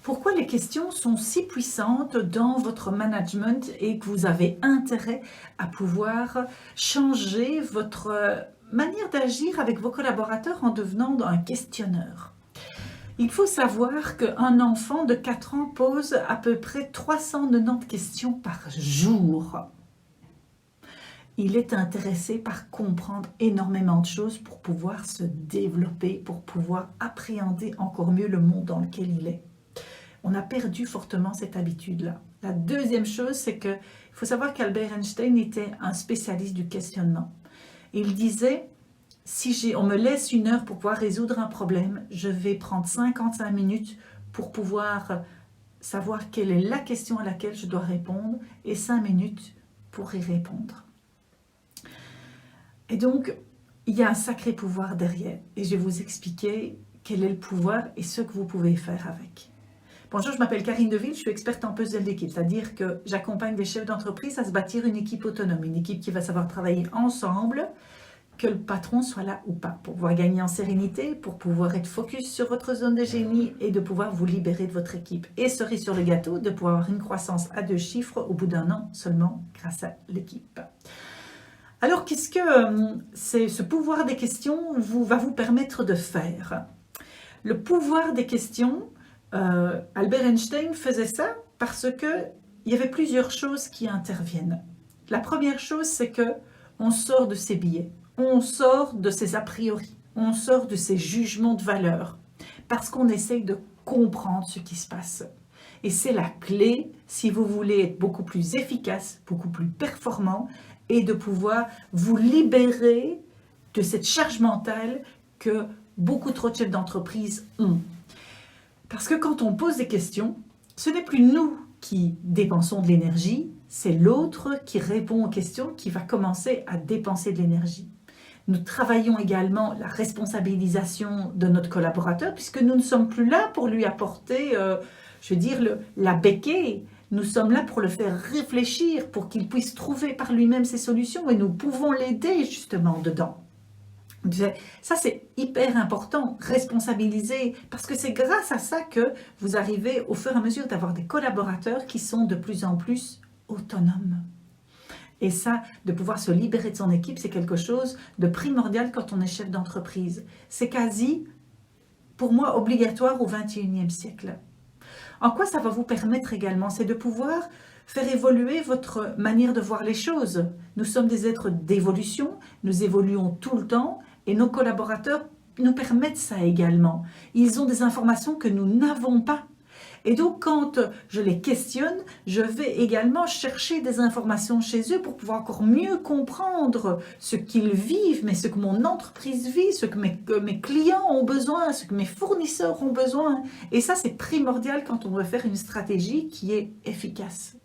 Pourquoi les questions sont si puissantes dans votre management et que vous avez intérêt à pouvoir changer votre manière d'agir avec vos collaborateurs en devenant un questionneur? Il faut savoir qu'un enfant de 4 ans pose à peu près 390 questions par jour. Il est intéressé par comprendre énormément de choses pour pouvoir se développer, pour pouvoir appréhender encore mieux le monde dans lequel il est. On a perdu fortement cette habitude-là. La deuxième chose, c'est qu'il faut savoir qu'Albert Einstein était un spécialiste du questionnement. Il disait, si on me laisse 1 heure pour pouvoir résoudre un problème, je vais prendre 55 minutes pour pouvoir savoir quelle est la question à laquelle je dois répondre et 5 minutes pour y répondre. Et donc, il y a un sacré pouvoir derrière. Et je vais vous expliquer quel est le pouvoir et ce que vous pouvez faire avec. Bonjour, je m'appelle Karine Deville, je suis experte en puzzle d'équipe, c'est-à-dire que j'accompagne des chefs d'entreprise à se bâtir une équipe autonome, une équipe qui va savoir travailler ensemble, que le patron soit là ou pas, pour pouvoir gagner en sérénité, pour pouvoir être focus sur votre zone de génie et de pouvoir vous libérer de votre équipe. Et cerise sur le gâteau, de pouvoir avoir une croissance à 2 chiffres au bout d'1 an seulement grâce à l'équipe. Alors, qu'est-ce que ce pouvoir des questions va vous permettre de faire? Le pouvoir des questions, Albert Einstein faisait ça parce qu'il y avait plusieurs choses qui interviennent. La première chose, c'est qu'on sort de ses biais, on sort de ses a priori, on sort de ses jugements de valeur, parce qu'on essaye de comprendre ce qui se passe. Et c'est la clé si vous voulez être beaucoup plus efficace, beaucoup plus performant, et de pouvoir vous libérer de cette charge mentale que beaucoup trop de chefs d'entreprise ont. Parce que quand on pose des questions, ce n'est plus nous qui dépensons de l'énergie, c'est l'autre qui répond aux questions qui va commencer à dépenser de l'énergie. Nous travaillons également la responsabilisation de notre collaborateur puisque nous ne sommes plus là pour lui apporter, la béquille. Nous sommes là pour le faire réfléchir, pour qu'il puisse trouver par lui-même ses solutions et nous pouvons l'aider justement dedans. Ça, c'est hyper important, responsabiliser, parce que c'est grâce à ça que vous arrivez au fur et à mesure d'avoir des collaborateurs qui sont de plus en plus autonomes. Et ça, de pouvoir se libérer de son équipe, c'est quelque chose de primordial quand on est chef d'entreprise. C'est quasi, pour moi, obligatoire au XXIe siècle. En quoi ça va vous permettre également? C'est de pouvoir faire évoluer votre manière de voir les choses. Nous sommes des êtres d'évolution, nous évoluons tout le temps et nos collaborateurs nous permettent ça également. Ils ont des informations que nous n'avons pas. Et donc, quand je les questionne, je vais également chercher des informations chez eux pour pouvoir encore mieux comprendre ce qu'ils vivent, mais ce que mon entreprise vit, ce que mes clients ont besoin, ce que mes fournisseurs ont besoin. Et ça, c'est primordial quand on veut faire une stratégie qui est efficace.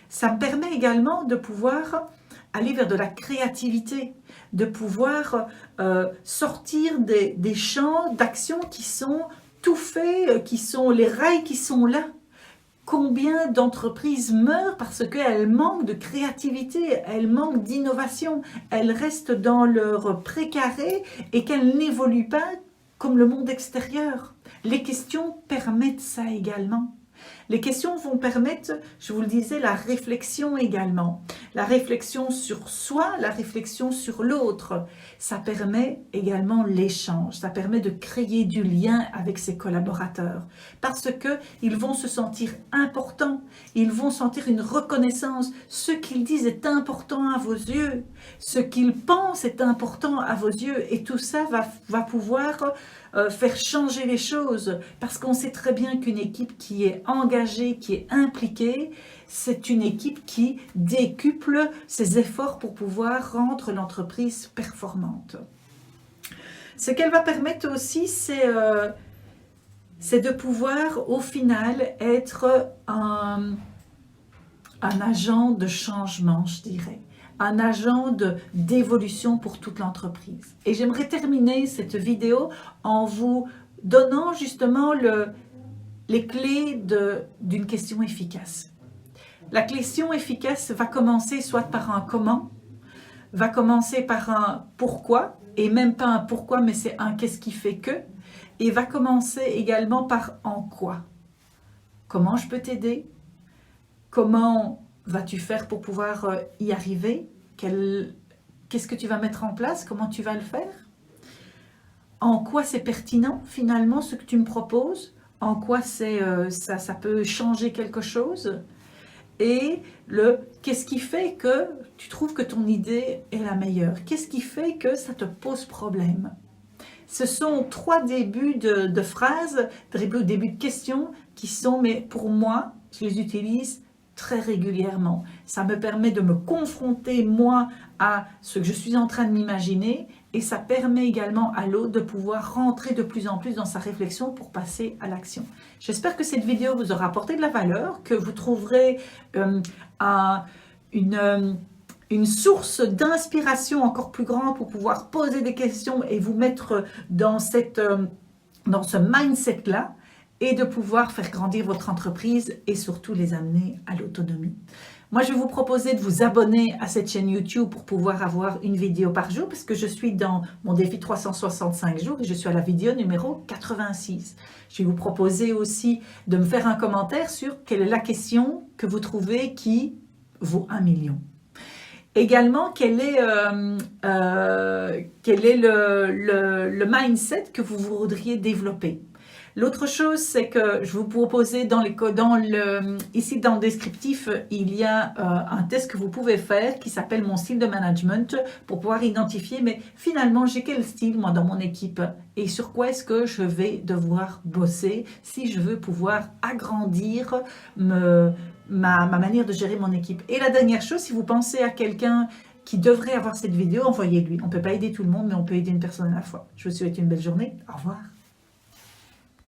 Ça me permet également de pouvoir aller vers de la créativité, de pouvoir sortir des champs d'action qui sont tout fait, qui sont les rails qui sont là. Combien d'entreprises meurent parce qu'elles manquent de créativité, elles manquent d'innovation, elles restent dans leur précaré et qu'elles n'évoluent pas comme le monde extérieur. Les questions permettent ça également. Les questions vont permettre, je vous le disais, la réflexion également. La réflexion sur soi, la réflexion sur l'autre. Ça permet également l'échange. Ça permet de créer du lien avec ses collaborateurs. Parce qu'ils vont se sentir importants. Ils vont sentir une reconnaissance. Ce qu'ils disent est important à vos yeux. Ce qu'ils pensent est important à vos yeux. Et tout ça va pouvoir faire changer les choses. Parce qu'on sait très bien qu'une équipe qui est engagée, qui est impliquée, c'est une équipe qui décuple ses efforts pour pouvoir rendre l'entreprise performante. Ce qu'elle va permettre aussi, c'est de pouvoir au final être un agent de changement, je dirais. Un agent d'évolution pour toute l'entreprise. Et j'aimerais terminer cette vidéo en vous donnant justement les clés d'une question efficace. La question efficace va commencer soit par un comment, va commencer par un pourquoi, et même pas un pourquoi, mais c'est un qu'est-ce qui fait que, et va commencer également par en quoi. comment je peux t'aider, comment vas-tu faire pour pouvoir y arriver, qu'est-ce que tu vas mettre en place, comment tu vas le faire, en quoi c'est pertinent finalement ce que tu me proposes, en quoi ça peut changer quelque chose, et qu'est-ce qui fait que tu trouves que ton idée est la meilleure, qu'est-ce qui fait que ça te pose problème. Ce sont 3 débuts de phrases, débuts de questions qui sont, mais pour moi, je les utilise très régulièrement. Ça me permet de me confronter, moi, à ce que je suis en train de m'imaginer, et ça permet également à l'autre de pouvoir rentrer de plus en plus dans sa réflexion pour passer à l'action. J'espère que cette vidéo vous aura apporté de la valeur, que vous trouverez une source d'inspiration encore plus grande pour pouvoir poser des questions et vous mettre dans ce mindset-là, et de pouvoir faire grandir votre entreprise et surtout les amener à l'autonomie. Moi, je vais vous proposer de vous abonner à cette chaîne YouTube pour pouvoir avoir une vidéo par jour, parce que je suis dans mon défi 365 jours et je suis à la vidéo numéro 86. Je vais vous proposer aussi de me faire un commentaire sur quelle est la question que vous trouvez qui vaut 1 million. Également, quel est le mindset que vous voudriez développer. L'autre chose, c'est que je vous proposais ici dans le descriptif, il y a un test que vous pouvez faire qui s'appelle mon style de management pour pouvoir identifier, mais finalement, j'ai quel style moi dans mon équipe et sur quoi est-ce que je vais devoir bosser si je veux pouvoir agrandir ma manière de gérer mon équipe. Et la dernière chose, si vous pensez à quelqu'un qui devrait avoir cette vidéo, envoyez-lui. On ne peut pas aider tout le monde, mais on peut aider une personne à la fois. Je vous souhaite une belle journée. Au revoir.